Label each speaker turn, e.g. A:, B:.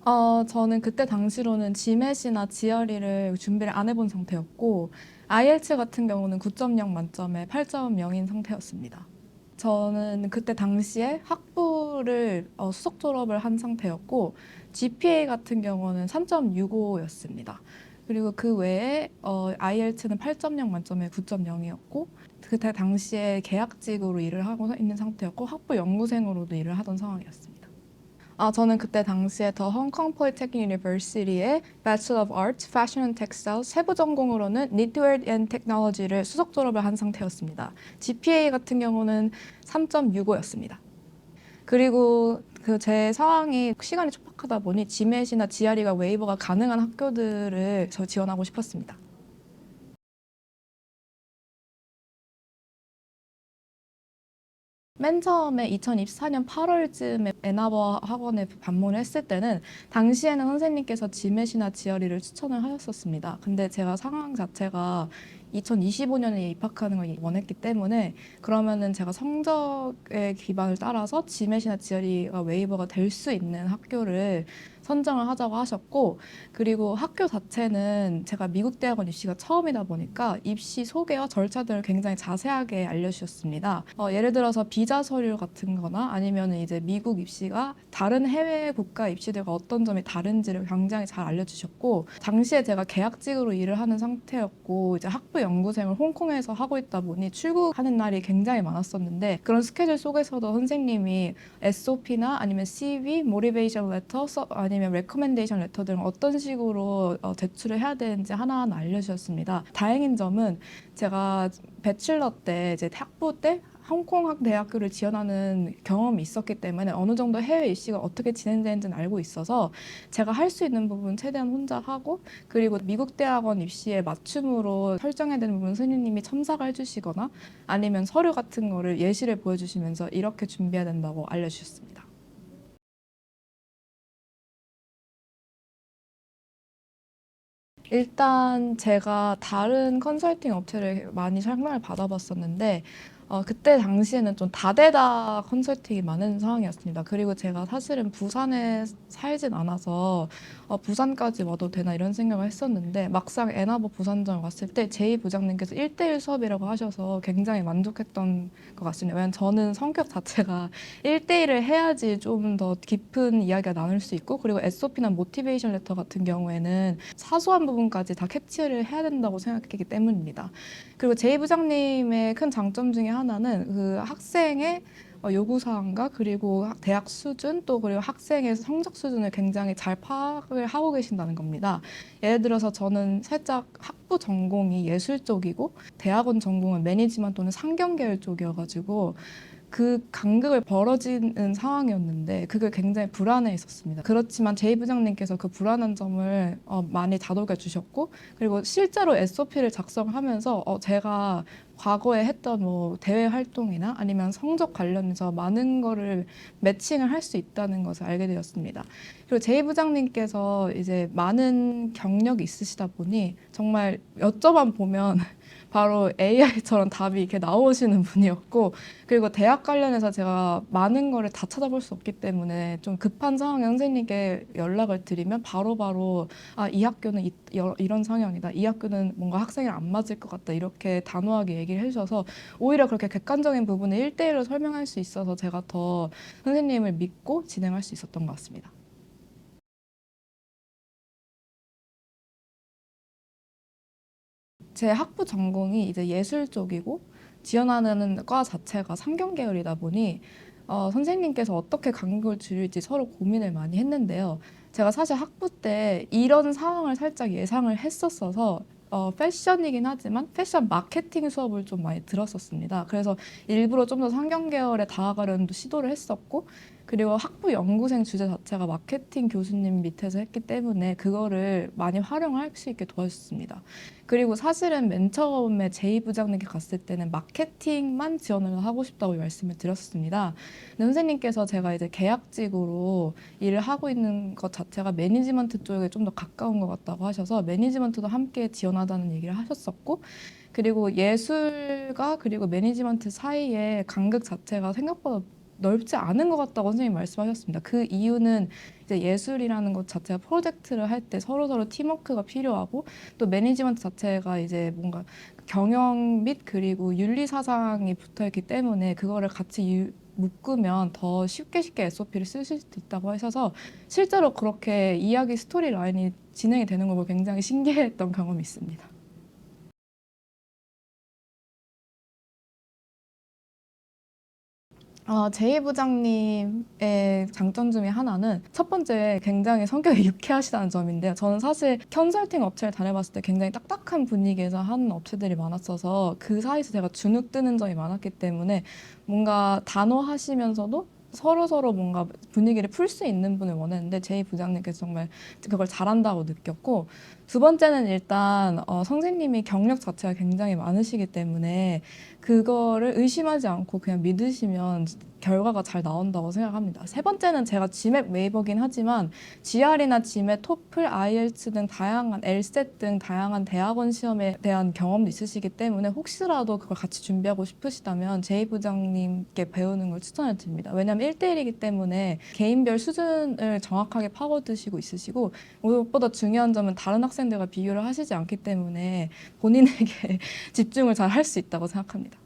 A: 저는 그때 당시로는 GMAT이나 GRE를 준비를 안 해본 상태였고, IELTS 같은 경우는 9.0 만점에 8.0인 상태였습니다. 저는 그때 당시에 학부를 수석 졸업을 한 상태였고, GPA 같은 경우는 3.65였습니다. 그리고 그 외에 IELTS는 8.0 만점에 9.0이었고, 그때 당시에 계약직으로 일을 하고 있는 상태였고, 학부 연구생으로도 일을 하던 상황이었습니다. 저는 그때 당시에 더 홍콩 폴리테크닉 유니버시티의 Bachelor of Arts, Fashion and Textiles 세부 전공으로는 Knitwear and Technology를 수석 졸업을 한 상태였습니다. GPA 같은 경우는 3.65였습니다. 그리고 그 제 상황이 시간이 촉박하다 보니 GMAT이나 GRE가 웨이버가 가능한 학교들을 저 지원하고 싶었습니다. 맨 처음에 2024년 8월쯤에 애나버 학원에 방문을 했을 때는 당시에는 선생님께서 지맷이나 지어리를 추천을 하셨었습니다. 근데 제가 상황 자체가 2025년에 입학하는 걸 원했기 때문에 그러면은 제가 성적의 기반을 따라서 지맷이나 지어리가 웨이버가 될 수 있는 학교를 선정을 하자고 하셨고, 그리고 학교 자체는 제가 미국 대학원 입시가 처음이다 보니까 입시 소개와 절차들을 굉장히 자세하게 알려주셨습니다. 예를 들어서 비자 서류 같은 거나 아니면 이제 미국 입시가 다른 해외 국가 입시들과 어떤 점이 다른지를 굉장히 잘 알려주셨고, 당시에 제가 계약직으로 일을 하는 상태였고, 이제 학부 연구생을 홍콩에서 하고 있다 보니 출국하는 날이 굉장히 많았었는데, 그런 스케줄 속에서도 선생님이 SOP나 아니면 CV, 모티베이션 레터, 아니면 레커멘데이션 레터 등 어떤 식으로 제출을 해야 되는지 하나하나 알려주셨습니다. 다행인 점은 제가 배칠러 때 이제 학부 때 홍콩 대학교를 지원하는 경험이 있었기 때문에 어느 정도 해외 입시가 어떻게 진행되는지는 알고 있어서 제가 할 수 있는 부분 최대한 혼자 하고, 그리고 미국 대학원 입시에 맞춤으로 설정해야 되는 부분 선생님이 첨삭을 해주시거나 아니면 서류 같은 거를 예시를 보여주시면서 이렇게 준비해야 된다고 알려주셨습니다. 일단 제가 다른 컨설팅 업체를 많이 설명을 받아봤었는데, 그때 당시에는 좀 다대다 컨설팅이 많은 상황이었습니다. 그리고 제가 사실은 부산에 살진 않아서 부산까지 와도 되나 이런 생각을 했었는데, 막상 애나버 부산점 왔을 때 제이 부장님께서 1대1 수업이라고 하셔서 굉장히 만족했던 것 같습니다. 왜냐면 저는 성격 자체가 1대1을 해야지 좀 더 깊은 이야기가 나눌 수 있고, 그리고 SOP나 모티베이션 레터 같은 경우에는 사소한 부분까지 다 캡처를 해야 된다고 생각했기 때문입니다. 그리고 제이 부장님의 큰 장점 중에 하나는 그 학생의 요구사항과 그리고 대학 수준 또 그리고 학생의 성적 수준을 굉장히 잘 파악을 하고 계신다는 겁니다. 예를 들어서 저는 살짝 학부 전공이 예술 쪽이고 대학원 전공은 매니지먼트 또는 상경계열 쪽이어가지고 그 간극을 벌어지는 상황이었는데 그걸 굉장히 불안해 했었습니다. 그렇지만 제이 부장님께서 그 불안한 점을 많이 다독여 주셨고, 그리고 실제로 SOP를 작성하면서 제가 과거에 했던 뭐 대외 활동이나 아니면 성적 관련해서 많은 거를 매칭을 할 수 있다는 것을 알게 되었습니다. 그리고 제이 부장님께서 이제 많은 경력이 있으시다 보니 정말 여쭤만 보면 바로 AI처럼 답이 이렇게 나오시는 분이었고, 그리고 대학 관련해서 제가 많은 거를 다 찾아볼 수 없기 때문에 좀 급한 상황에 선생님께 연락을 드리면 바로바로 이 학교는 이런 성향이다. 이 학교는 뭔가 학생이랑 안 맞을 것 같다. 이렇게 단호하게 얘기를 해주셔서 오히려 그렇게 객관적인 부분을 1대1로 설명할 수 있어서 제가 더 선생님을 믿고 진행할 수 있었던 것 같습니다. 제 학부 전공이 이제 예술 쪽이고 지원하는 과 자체가 상경 계열이다 보니 선생님께서 어떻게 간극을 줄일지 서로 고민을 많이 했는데요. 제가 사실 학부 때 이런 상황을 살짝 예상을 했었어서 패션이긴 하지만 패션 마케팅 수업을 좀 많이 들었었습니다. 그래서 일부러 좀 더 상경 계열에 다가가려는 시도를 했었고, 그리고 학부 연구생 주제 자체가 마케팅 교수님 밑에서 했기 때문에 그거를 많이 활용할 수 있게 도와줬습니다. 그리고 사실은 맨 처음에 제이 부장님께 갔을 때는 마케팅만 지원을 하고 싶다고 말씀을 드렸습니다. 근데 선생님께서 제가 이제 계약직으로 일을 하고 있는 것 자체가 매니지먼트 쪽에 좀 더 가까운 것 같다고 하셔서 매니지먼트도 함께 지원하자는 얘기를 하셨었고, 그리고 예술가 그리고 매니지먼트 사이에 간극 자체가 생각보다 넓지 않은 것 같다고 선생님이 말씀하셨습니다. 그 이유는 이제 예술이라는 것 자체가 프로젝트를 할 때 서로서로 팀워크가 필요하고 또 매니지먼트 자체가 이제 뭔가 경영 및 그리고 윤리 사상이 붙어 있기 때문에 그거를 같이 묶으면 더 쉽게 SOP를 쓰실 수 있다고 하셔서 실제로 그렇게 이야기 스토리 라인이 진행이 되는 걸 보고 굉장히 신기했던 경험이 있습니다. 제이 부장님의 장점 중에 하나는 첫 번째 굉장히 성격이 유쾌하시다는 점인데요. 저는 사실 컨설팅 업체를 다녀봤을 때 굉장히 딱딱한 분위기에서 하는 업체들이 많았어서 그 사이에서 제가 주눅 드는 점이 많았기 때문에 뭔가 단호하시면서도 서로서로 뭔가 분위기를 풀 수 있는 분을 원했는데 제이 부장님께서 정말 그걸 잘한다고 느꼈고 두 번째는 일단 선생님이 경력 자체가 굉장히 많으시기 때문에 그거를 의심하지 않고 그냥 믿으시면 결과가 잘 나온다고 생각합니다. 세 번째는 제가 GMAT 웨이버긴 하지만 GR이나 GMAT, 토플, IELTS 등 다양한 LSAT 등 다양한 대학원 시험에 대한 경험도 있으시기 때문에 혹시라도 그걸 같이 준비하고 싶으시다면 제이 부장님께 배우는 걸 추천을 드립니다. 왜냐하면 1대1이기 때문에 개인별 수준을 정확하게 파고드시고 있으시고 무엇보다 중요한 점은 다른 학생들과 비교를 하시지 않기 때문에 본인에게 집중을 잘 할 수 있다고 생각합니다.